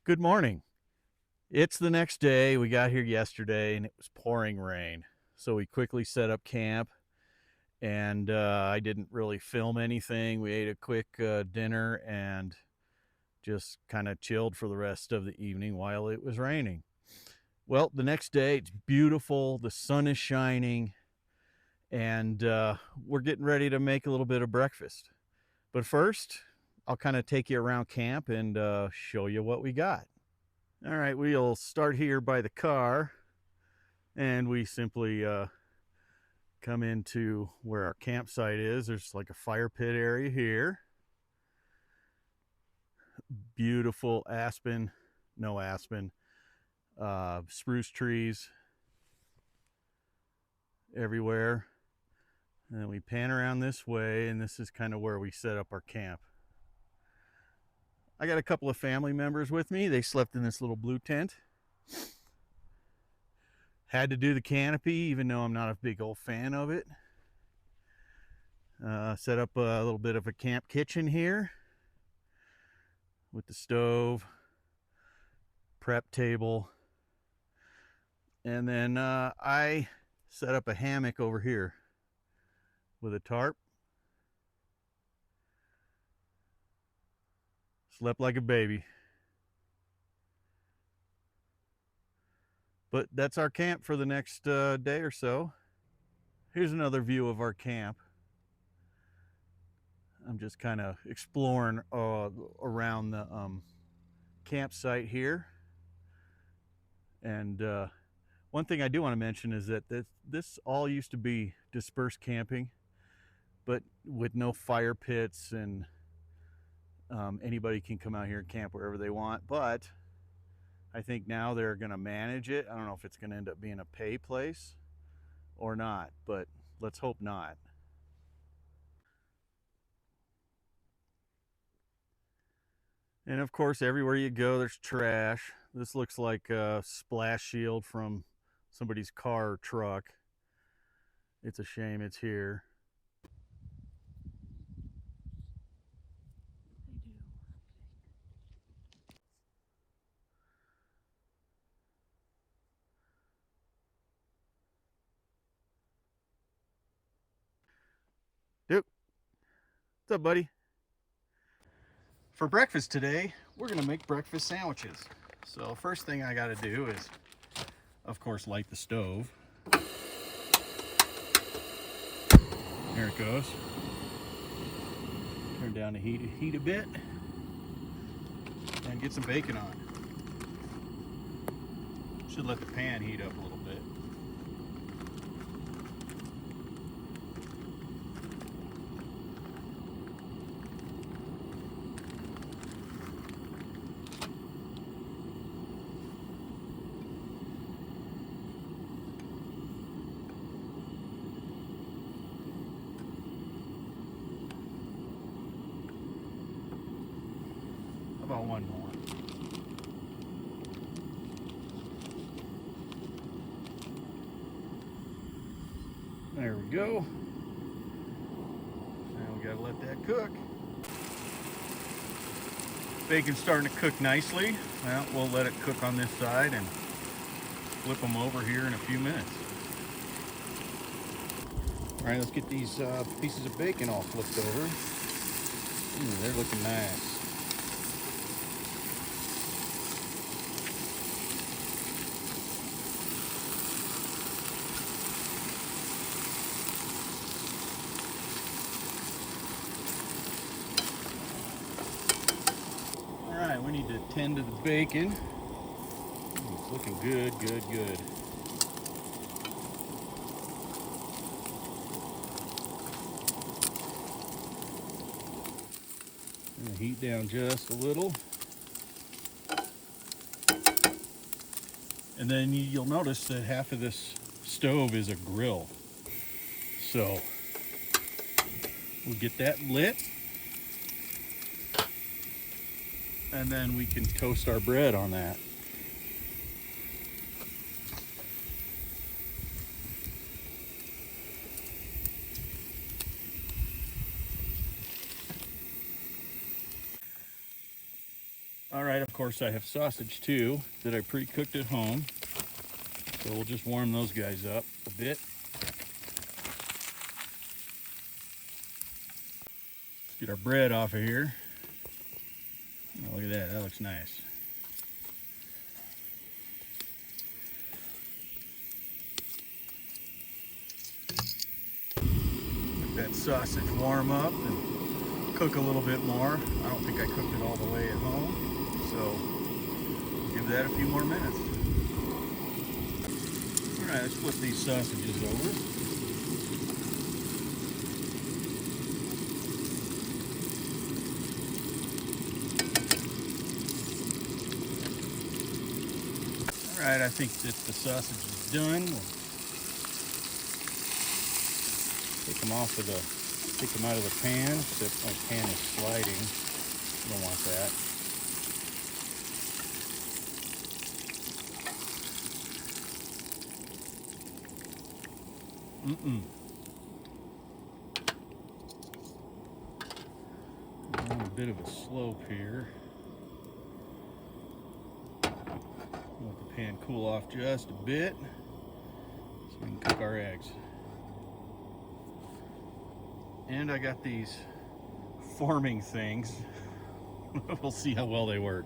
Good morning. It's the next day. We got here yesterday and it was pouring rain. So we quickly set up camp and I didn't really film anything. We ate a quick dinner and just kind of chilled for the rest of the evening while it was raining. Well, the next day it's beautiful. The sun is shining and we're getting ready to make a little bit of breakfast. But first, I'll kind of take you around camp and show you what we got. All right, we'll start here by the car, and we simply come into where our campsite is. There's like a fire pit area here. Beautiful aspen, no aspen, spruce trees everywhere. And then we pan around this way, and this is kind of where we set up our camp. I got a couple of family members with me. They slept in this little blue tent. Had to do the canopy, even though I'm not a big old fan of it. Set up a little bit of a camp kitchen here with the stove, prep table, and then I set up a hammock over here with a tarp. Slept like a baby. But that's our camp for the next day or so. Here's another view of our camp. I'm just kind of exploring around the campsite here. And one thing I do want to mention is that this all used to be dispersed camping, but with no fire pits, and anybody can come out here and camp wherever they want. But I think now they're going to manage it. I don't know if it's going to end up being a pay place or not, but let's hope not. And of course, everywhere you go, there's trash. This looks like a splash shield from somebody's car or truck. It's a shame it's here. Duke, what's up, buddy? For breakfast today, we're gonna make breakfast sandwiches. So first thing I gotta do is, of course, light the stove. There it goes. Turn down the heat a bit and get some bacon on. Should let the pan heat up a little bit. How about one more? There we go. Now we gotta let that cook. Bacon's starting to cook nicely. Well, we'll let it cook on this side and flip them over here in a few minutes. All right, let's get these pieces of bacon all flipped over. Ooh, they're looking nice. All right, we need to tend to the bacon. Ooh, it's looking good, good, good. Heat down just a little. And then you'll notice that half of this stove is a grill. So we'll get that lit. And then we can toast our bread on that. All right, of course I have sausage too that I pre-cooked at home. So we'll just warm those guys up a bit. Let's get our bread off of here. Oh, look at that, that looks nice. Let that sausage warm up and cook a little bit more. I don't think I cooked it all the way at home, so give that a few more minutes. All right, let's flip these sausages over. All right, I think that the sausage is done. We'll take them off of take them out of the pan, except my pan is sliding. I don't want that. On a bit of a slope here. Let the pan cool off just a bit so we can cook our eggs. And I got these forming things. We'll see how well they work.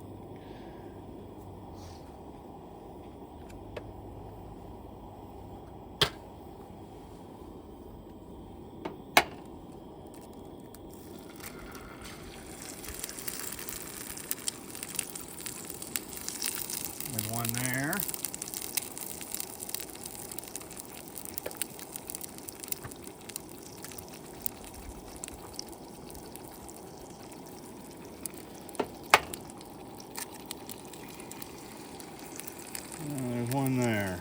There's one there. There's one there.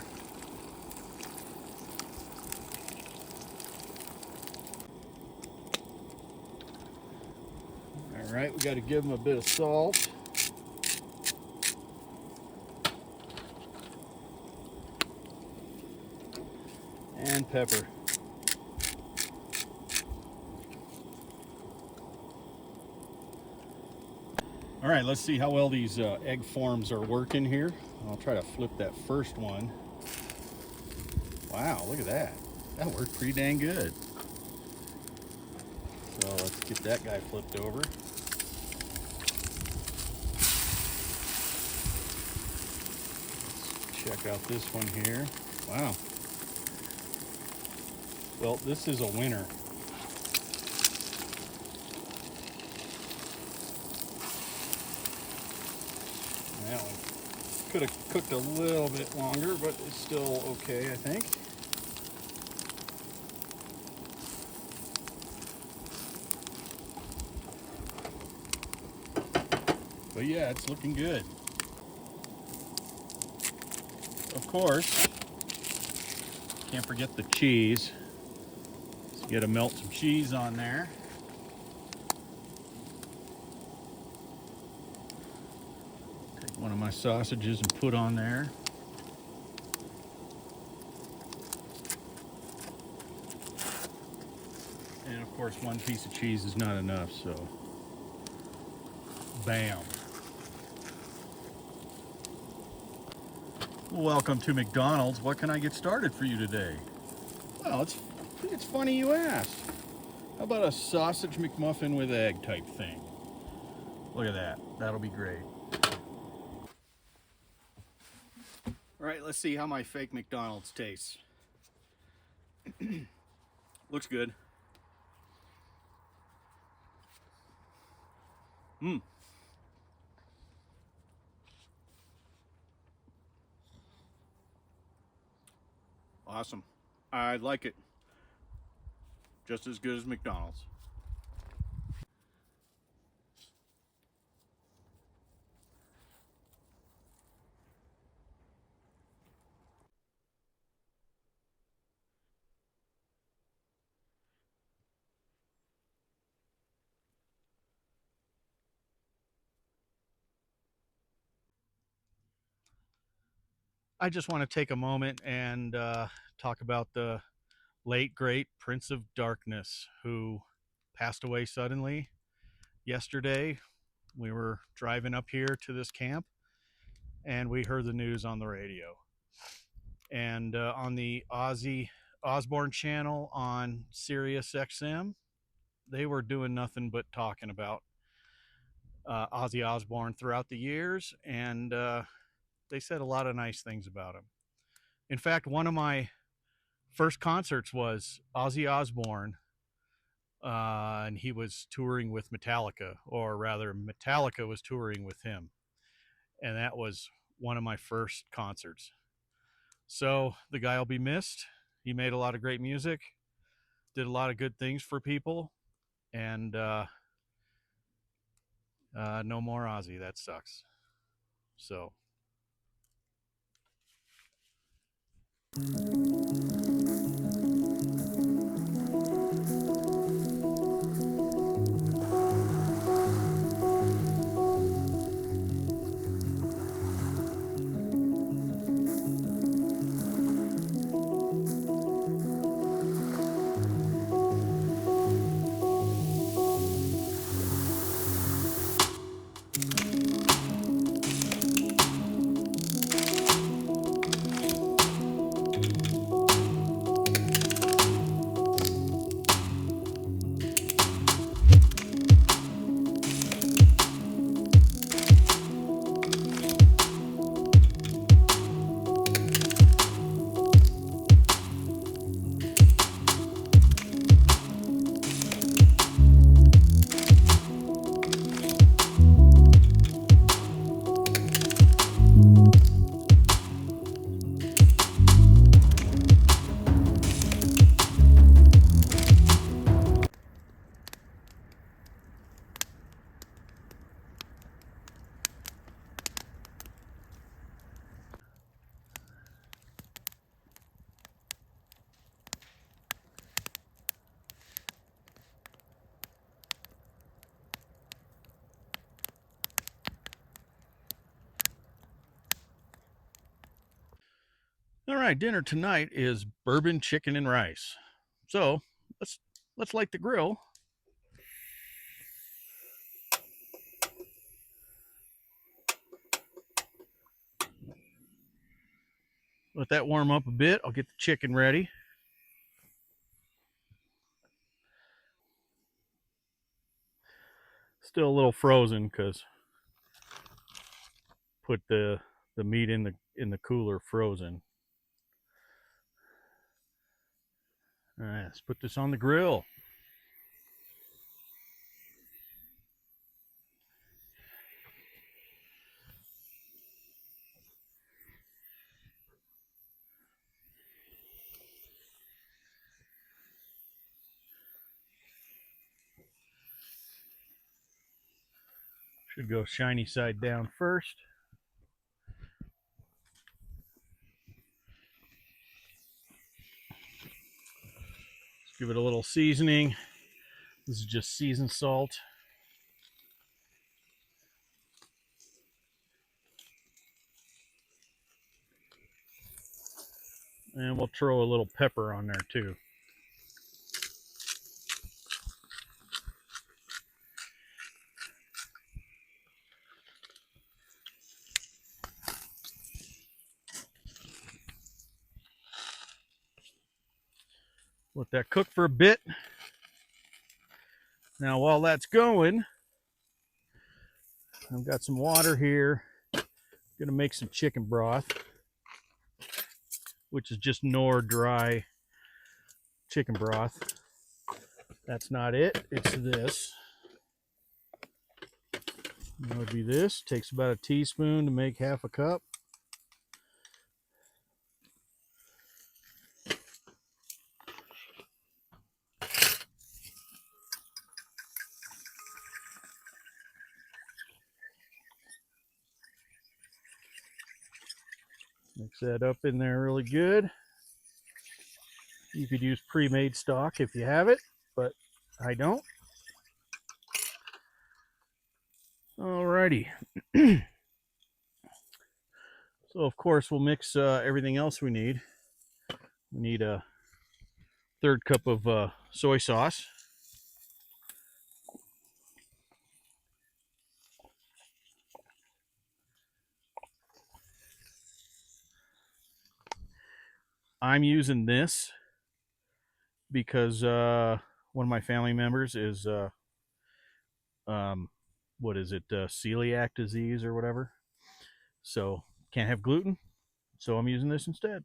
All right, we got to give them a bit of salt. And pepper. All right, let's see how well these egg forms are working here. I'll try to flip that first one. Wow, look at that. That worked pretty dang good. So let's get that guy flipped over. Let's check out this one here. Wow. Well, this is a winner. That one could have cooked a little bit longer, but it's still okay, I think. But yeah, it's looking good. Of course, can't forget the cheese. So you gotta melt some cheese on there. Take one of my sausages and put on there. And of course, one piece of cheese is not enough, so bam. Welcome to McDonald's. What can I get started for you today? Well, it's funny you asked. How about a sausage McMuffin with egg type thing? Look at that. That'll be great. All right, let's see how my fake McDonald's tastes. Looks good. Awesome. I like it. Just as good as McDonald's. I just want to take a moment and talk about the late, great Prince of Darkness who passed away suddenly yesterday. We were driving up here to this camp, and we heard the news on the radio. And on the Ozzy Osbourne channel on Sirius XM, they were doing nothing but talking about Ozzy Osbourne throughout the years, and they said a lot of nice things about him. In fact, one of my first concerts was Ozzy Osbourne, and he was touring with Metallica, or rather, Metallica was touring with him, and that was one of my first concerts. So the guy will be missed. He made a lot of great music, did a lot of good things for people, and no more Ozzy. That sucks. So. All right, dinner tonight is bourbon chicken and rice. So let's light the grill. Let that warm up a bit. I'll get the chicken ready. Still a little frozen because put the meat in the cooler frozen. All right, let's put this on the grill. Should go shiny side down first. Let's give it a little seasoning. This is just seasoned salt. And we'll throw a little pepper on there too. Let that cook for a bit. Now while that's going, I've got some water here. I'm gonna make some chicken broth, which is just Knorr dry chicken broth. That's not it, it's this. That would be this. Takes about a teaspoon to make half a cup. Mix that up in there really good. You could use pre-made stock if you have it, but I don't. Alrighty. So of course we'll mix everything else we need. We need a third cup of soy sauce. I'm using this because one of my family members is um, what is it, celiac disease or whatever. So can't have gluten. So I'm using this instead.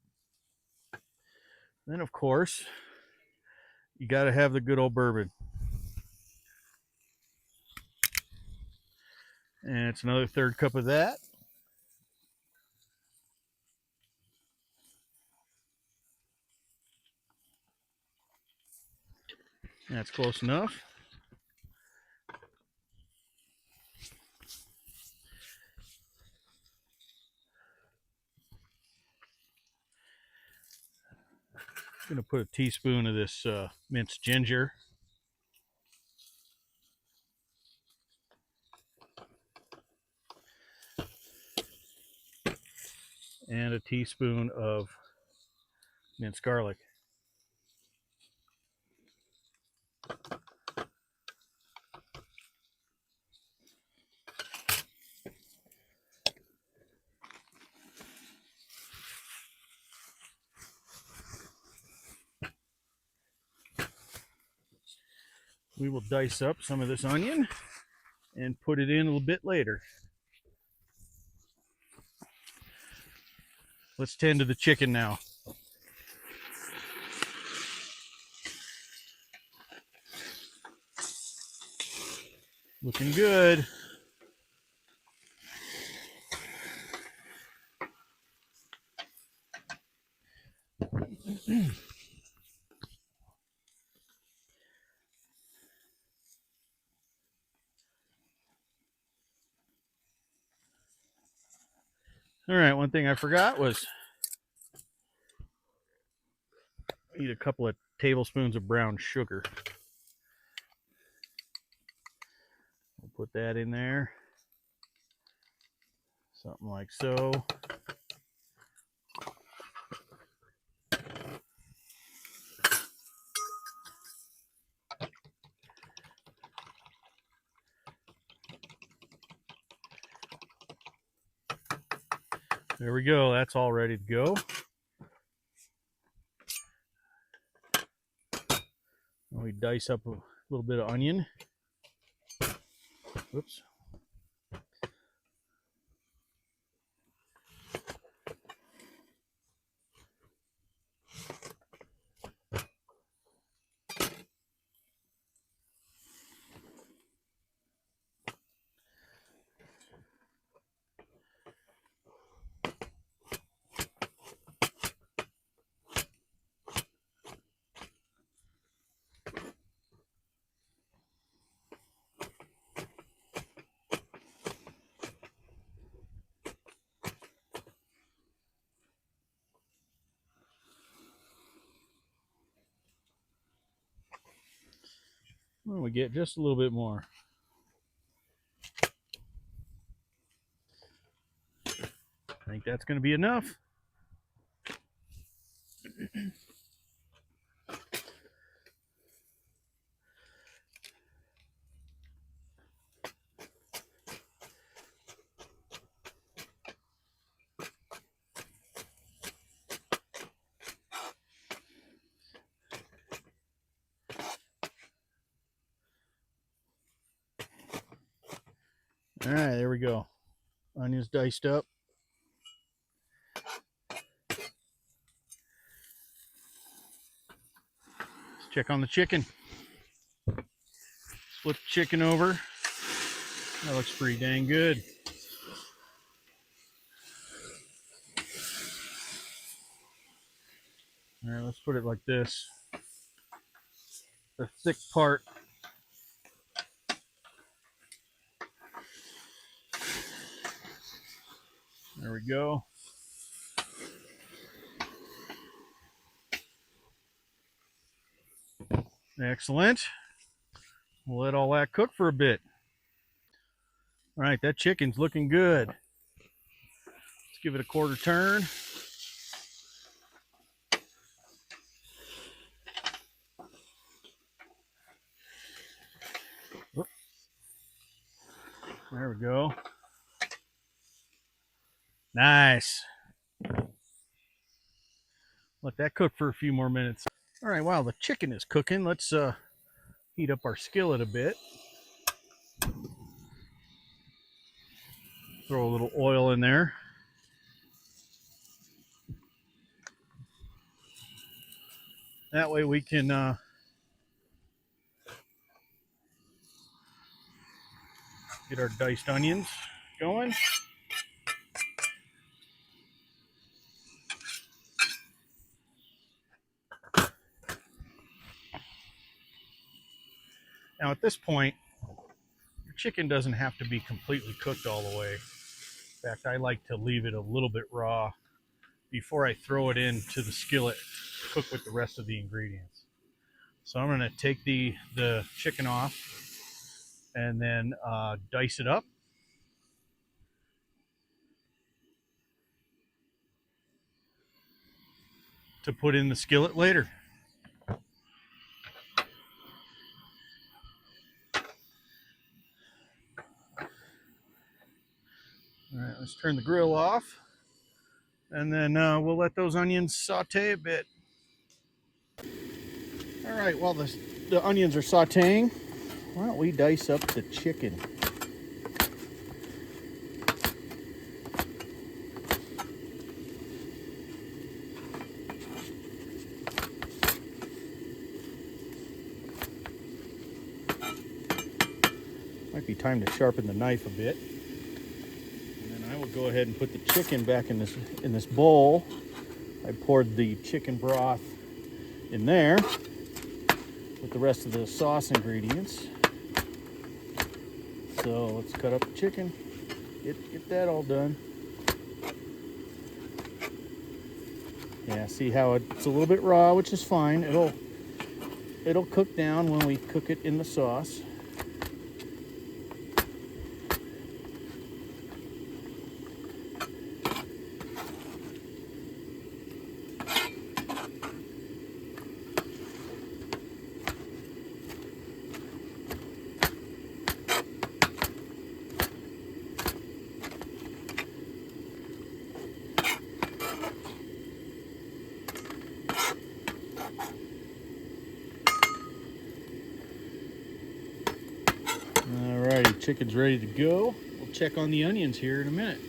Then of course you got to have the good old bourbon, and it's another third cup of that. That's close enough. I'm gonna put a teaspoon of this minced ginger, and a teaspoon of minced garlic. We will dice up some of this onion and put it in a little bit later. Let's tend to the chicken now. Looking good. All right, one thing I forgot was eat a couple of tablespoons of brown sugar. We'll put that in there. Something like so. There we go. That's all ready to go. And we dice up a little bit of onion. Whoops. Well, we get just a little bit more. I think that's going to be enough. All right, there we go. Onions diced up. Let's check on the chicken. Flip the chicken over. That looks pretty dang good. All right, let's put it like this. The thick part. There we go. Excellent. We'll let all that cook for a bit. All right, that chicken's looking good. Let's give it a quarter turn. There we go. Nice. Let that cook for a few more minutes. All right, while the chicken is cooking, let's heat up our skillet a bit. Throw a little oil in there. That way we can get our diced onions going. Now at this point, your chicken doesn't have to be completely cooked all the way. In fact, I like to leave it a little bit raw before I throw it into the skillet to cook with the rest of the ingredients. So I'm going to take the chicken off and then dice it up. To put in the skillet later. All right, let's turn the grill off, and then we'll let those onions saute a bit. All right, while the onions are sauteing, why don't we dice up the chicken? Might be time to sharpen the knife a bit. And then I will go ahead and put the chicken back in this bowl. I poured the chicken broth in there with the rest of the sauce ingredients. So let's cut up the chicken. Get that all done. Yeah, see how it's a little bit raw, which is fine. It'll cook down when we cook it in the sauce. Alrighty, chicken's ready to go. We'll check on the onions here in a minute.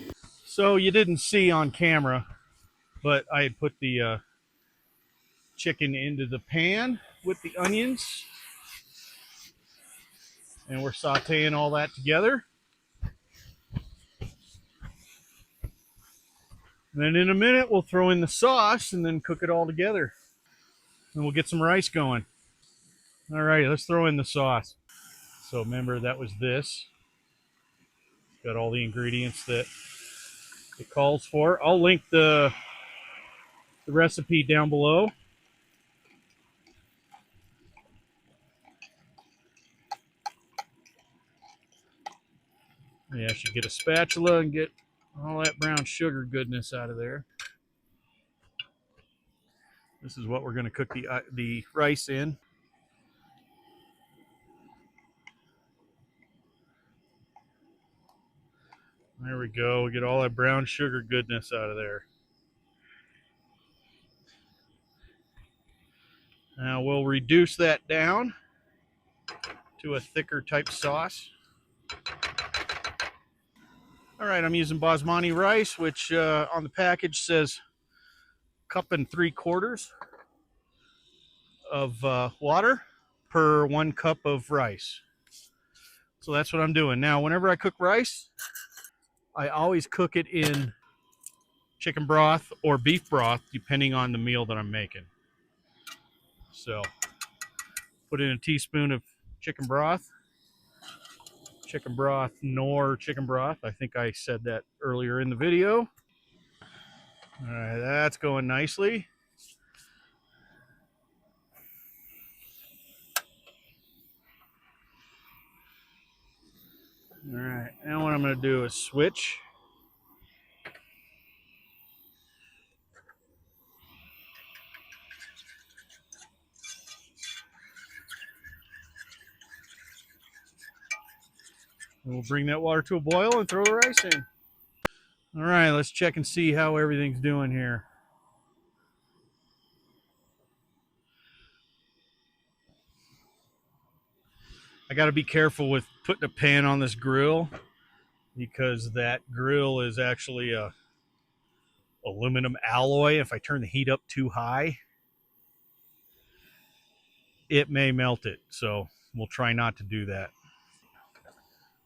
So you didn't see on camera, but I had put the chicken into the pan with the onions, and we're sauteing all that together. And then in a minute, we'll throw in the sauce and then cook it all together. And we'll get some rice going. All right, let's throw in the sauce. So remember, that was this. Got all the ingredients that it calls for. I'll link the recipe down below. Yeah, I should get a spatula and get all that brown sugar goodness out of there. This is what we're going to cook the rice in. There we go. We get all that brown sugar goodness out of there. Now we'll reduce that down to a thicker type sauce. All right, I'm using basmati rice, which on the package says 1.75 cups of water per 1 cup of rice. So that's what I'm doing. Now, whenever I cook rice, I always cook it in chicken broth or beef broth, depending on the meal that I'm making. So, put in a teaspoon of chicken broth nor chicken broth. I think I said that earlier in the video. All right, that's going nicely. All right, now what I'm going to do is switch. We'll bring that water to a boil and throw the rice in. All right, let's check and see how everything's doing here. I got to be careful with putting a pan on this grill because that grill is actually a aluminum alloy. If I turn the heat up too high, it may melt it. So we'll try not to do that.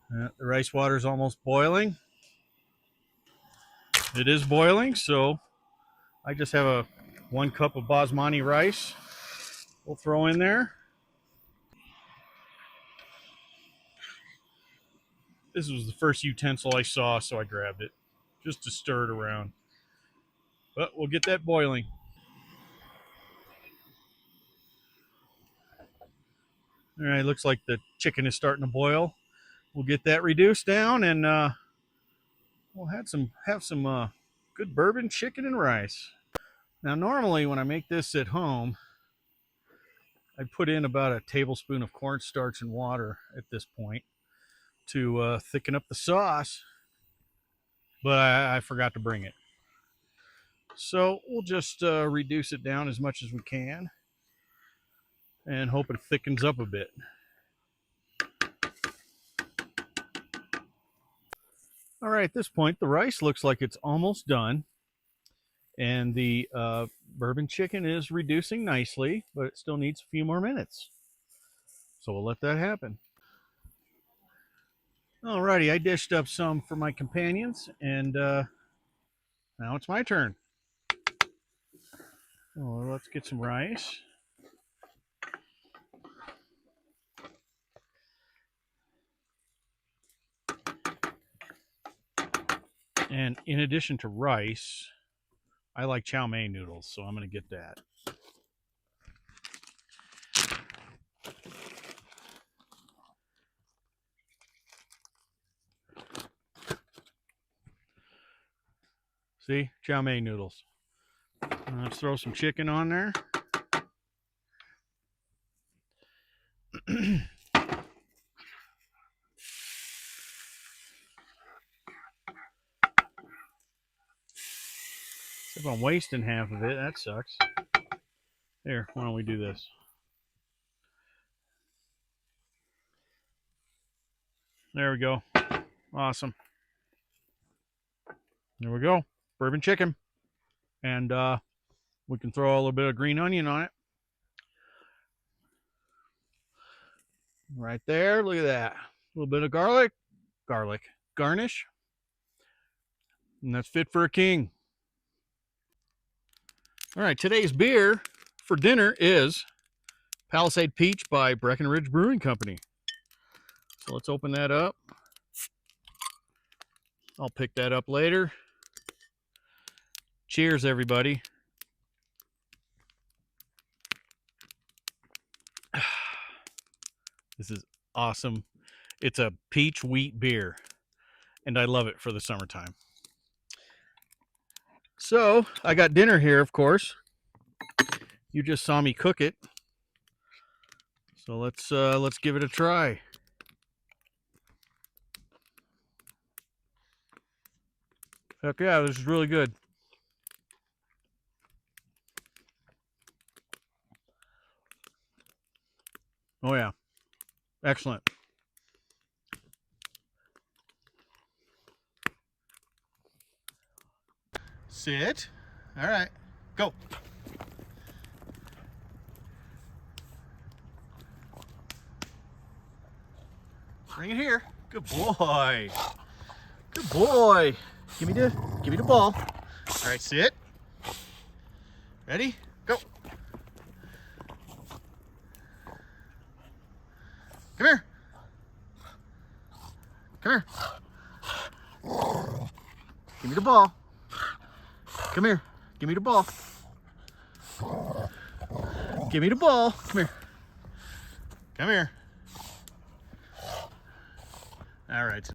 The rice water is almost boiling. It is boiling, so I just have a 1 cup of basmati rice we'll throw in there. This was the first utensil I saw, so I grabbed it just to stir it around. But we'll get that boiling. All right, looks like the chicken is starting to boil. We'll get that reduced down, and we'll have some good bourbon chicken and rice. Now, normally when I make this at home, I put in about a tablespoon of cornstarch and water at this point to thicken up the sauce, but I forgot to bring it. So we'll just reduce it down as much as we can and hope it thickens up a bit. All right, at this point, the rice looks like it's almost done. And the bourbon chicken is reducing nicely, but it still needs a few more minutes. So we'll let that happen. Alrighty, I dished up some for my companions, and now it's my turn. Oh, let's get some rice. And in addition to rice, I like chow mein noodles, so I'm going to get that. See, chow mein noodles. Let's throw some chicken on there. If I'm wasting half of it, that sucks. Here, why don't we do this? There we go. Awesome. There we go. Bourbon chicken. And we can throw a little bit of green onion on it. Right there. Look at that. A little bit of garlic. Garnish. And that's fit for a king. All right. Today's beer for dinner is Palisade Peach by Breckenridge Brewing Company. So let's open that up. I'll pick that up later. Cheers, everybody. This is awesome. It's a peach wheat beer, and I love it for the summertime. So I got dinner here, of course. You just saw me cook it. So let's give it a try. Heck yeah, this is really good. Oh yeah, excellent. Sit. All right, go. Bring it here. Good boy. Good boy. Give me the ball. All right, sit. Ready? Go. Come here. Come here. Give me the ball. Come here. Give me the ball. Give me the ball. Come here. Come here. All right.